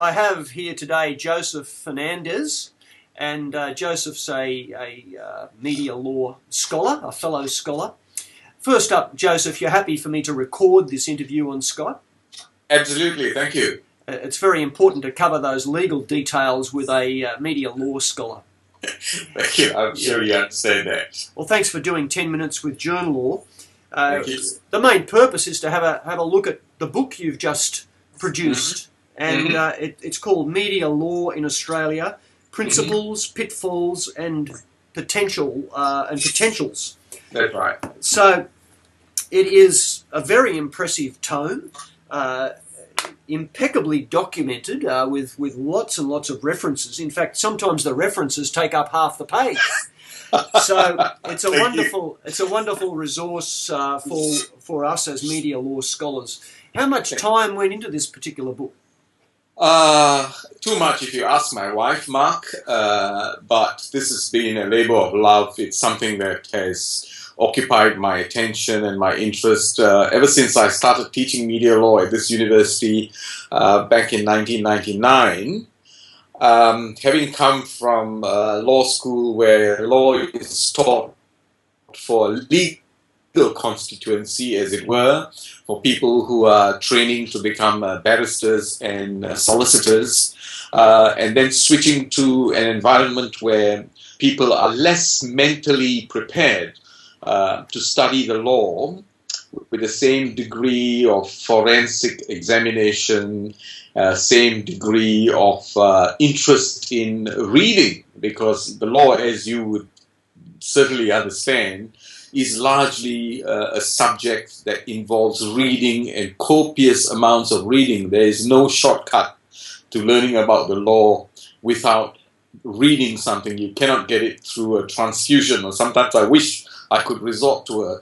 I have here today Joseph Fernandez, and Joseph's a media law scholar, a fellow scholar. First up, Joseph, you're happy for me to record this interview on Skype? Absolutely, thank you. It's very important to cover those legal details with a media law scholar. Thank you, I'm sure you understand that. Well, thanks for doing 10 minutes with Journal Law. Thank you. The main purpose is to have a look at the book you've just produced, and it's called Media Law in Australia: Principles, Pitfalls and Potentials. That's right. So it is a very impressive tome, impeccably documented with lots and lots of references. In fact, sometimes the references take up half the page. So it's a wonderful resource for us as media law scholars. How much time went into this particular book? Too much if you ask my wife, Mark, but this has been a labor of love. It's something that has occupied my attention and my interest ever since I started teaching media law at this university back in 1999. Having come from law school where law is taught for legal constituency, as it were, for people who are training to become barristers and solicitors, and then switching to an environment where people are less mentally prepared to study the law with the same degree of forensic examination, same degree of interest in reading, because the law, as you would certainly understand, is largely a subject that involves reading and copious amounts of reading. There is no shortcut to learning about the law without reading something. You cannot get it through a transfusion, or sometimes I wish I could resort to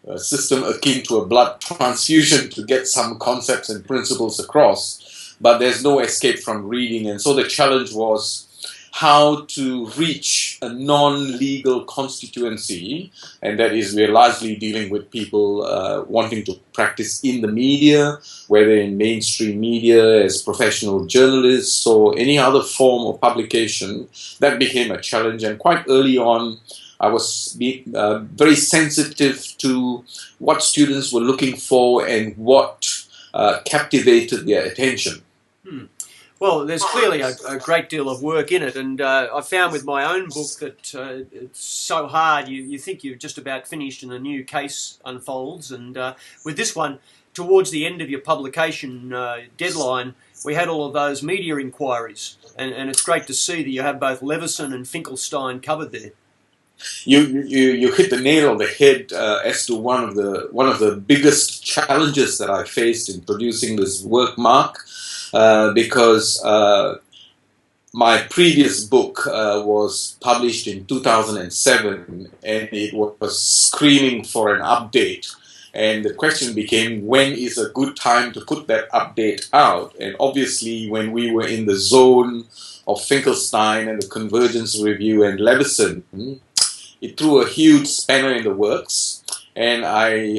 a system akin to a blood transfusion to get some concepts and principles across, but there's no escape from reading. And so the challenge was how to reach a non-legal constituency, and that is, we're largely dealing with people wanting to practice in the media, whether in mainstream media as professional journalists or any other form of publication. That became a challenge, and quite early on I was very sensitive to what students were looking for and what captivated their attention. Well, there's clearly a great deal of work in it, and I found with my own book that it's so hard. You think you've just about finished and a new case unfolds, and with this one, towards the end of your publication deadline, we had all of those media inquiries, and it's great to see that you have both Leveson and Finkelstein covered there. You hit the nail on the head as to one of the biggest challenges that I faced in producing this work, Mark, because my previous book was published in 2007, and it was screaming for an update. And the question became, when is a good time to put that update out? And obviously, when we were in the zone of Finkelstein and the Convergence Review and Leveson, it threw a huge spanner in the works, and I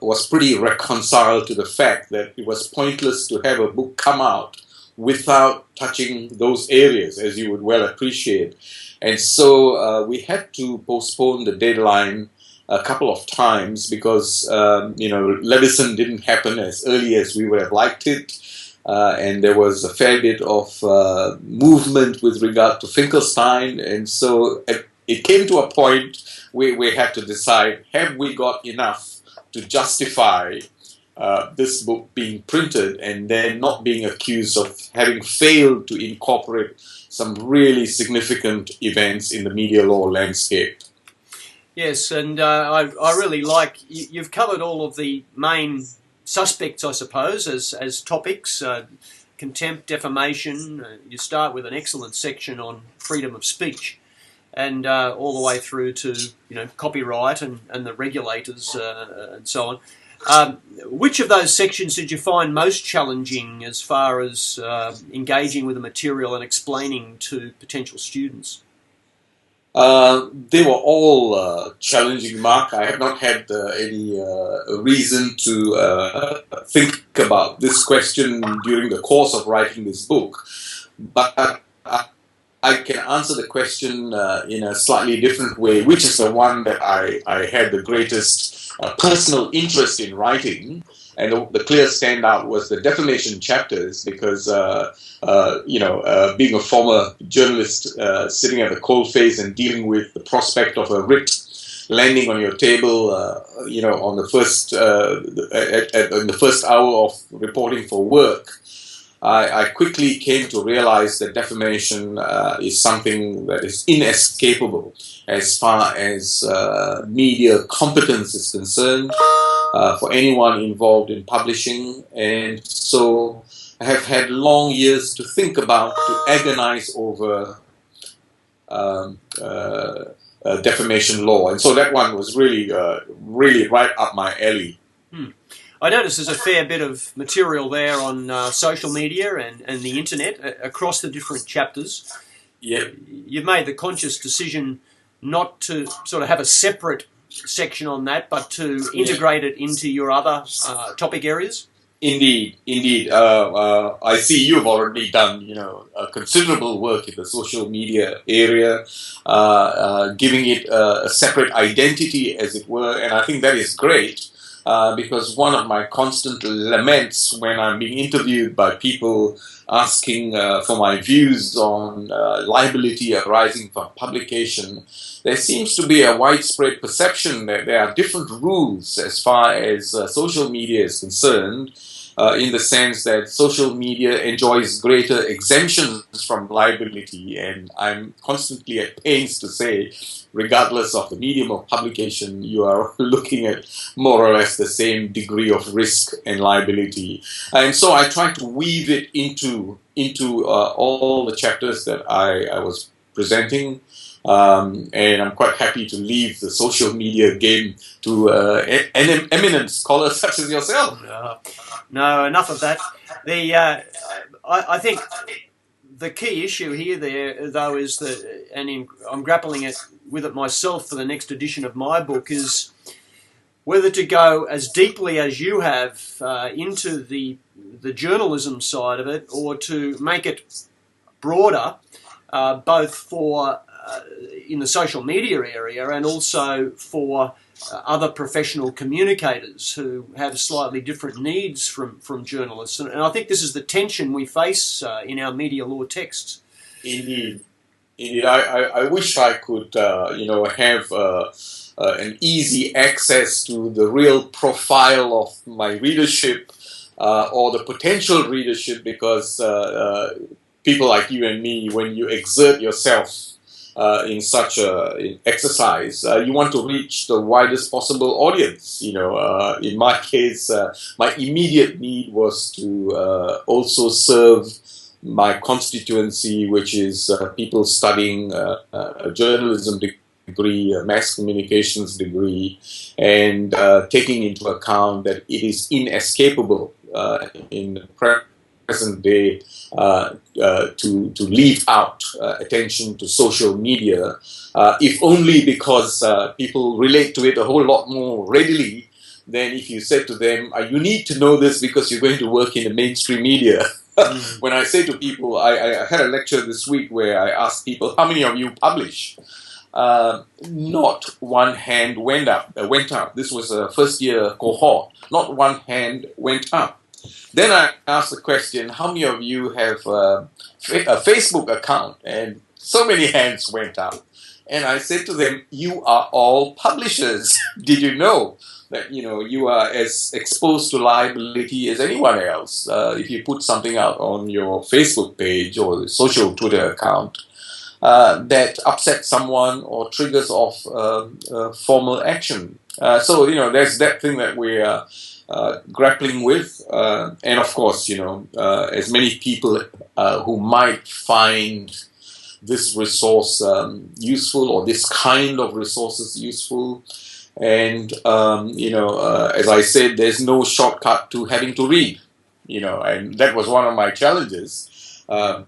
was pretty reconciled to the fact that it was pointless to have a book come out without touching those areas, as you would well appreciate. And so we had to postpone the deadline a couple of times because, Leveson didn't happen as early as we would have liked it. And there was a fair bit of movement with regard to Finkelstein, and so it came to a point where we had to decide, have we got enough to justify this book being printed and then not being accused of having failed to incorporate some really significant events in the media law landscape. Yes, and I really like, you've covered all of the main suspects, I suppose, as topics. Contempt, defamation. You start with an excellent section on freedom of speech, and all the way through to copyright and the regulators and so on. Which of those sections did you find most challenging as far as engaging with the material and explaining to potential students? They were all challenging, Mark. I have not had any reason to think about this question during the course of writing this book, but I can answer the question in a slightly different way, which is the one that I had the greatest personal interest in writing. And the clear standout was the defamation chapters, because, being a former journalist sitting at the coalface and dealing with the prospect of a writ landing on your table, on the first in the first hour of reporting for work, I quickly came to realize that defamation is something that is inescapable as far as media competence is concerned for anyone involved in publishing. And so I have had long years to think about, to agonize over defamation law. And so that one was really right up my alley. I notice there's a fair bit of material there on social media and the internet across the different chapters. Yeah. You've made the conscious decision not to sort of have a separate section on that, but to integrate it into your other topic areas. Indeed. I see you've already done, considerable work in the social media area, giving it a separate identity, as it were, and I think that is great. Because one of my constant laments when I'm being interviewed by people asking for my views on liability arising from publication, there seems to be a widespread perception that there are different rules as far as social media is concerned, in the sense that social media enjoys greater exemptions from liability, and I'm constantly at pains to say, regardless of the medium of publication, you are looking at more or less the same degree of risk and liability. And so I try to weave it into all the chapters that I was presenting. And I'm quite happy to leave the social media game to eminent scholars such as yourself. No, enough of that. I think the key issue here, though, is that, and I'm grappling with it myself for the next edition of my book, is whether to go as deeply as you have into the journalism side of it, or to make it broader, both for in the social media area and also for other professional communicators who have slightly different needs from journalists. And I think this is the tension we face in our media law texts. Indeed. I wish I could, have an easy access to the real profile of my readership or the potential readership, because people like you and me, when you exert yourself in such an exercise, you want to reach the widest possible audience. In my case, my immediate need was to also serve my constituency, which is people studying a journalism degree, a mass communications degree, and taking into account that it is inescapable in the present day to leave out attention to social media, if only because people relate to it a whole lot more readily than if you said to them, you need to know this because you're going to work in the mainstream media. When I say to people, I had a lecture this week where I asked people, how many of you publish? Not one hand went up. This was a first-year cohort. Not one hand went up. Then I asked the question, how many of you have a Facebook account? And so many hands went up. And I said to them, you are all publishers. Did you know that you are as exposed to liability as anyone else if you put something out on your Facebook page or the social Twitter account that upsets someone or triggers off formal action? So there's that thing that we are grappling with, and of course, as many people who might find this resource useful, or this kind of resources useful, and as I said, there's no shortcut to having to read, and that was one of my challenges.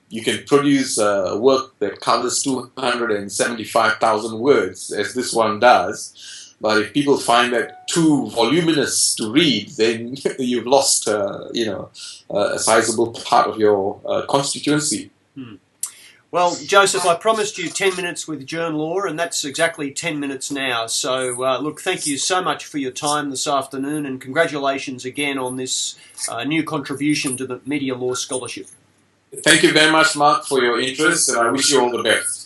You can produce work that covers 275,000 words, as this one does, But if people find that too voluminous to read, then you've lost, a sizable part of your constituency. Well, Joseph, I promised you 10 minutes with Journ Law, and that's exactly 10 minutes now. So, look, thank you so much for your time this afternoon, and congratulations again on this new contribution to the Media Law Scholarship. Thank you very much, Mark, for your interest, and I wish you all the best.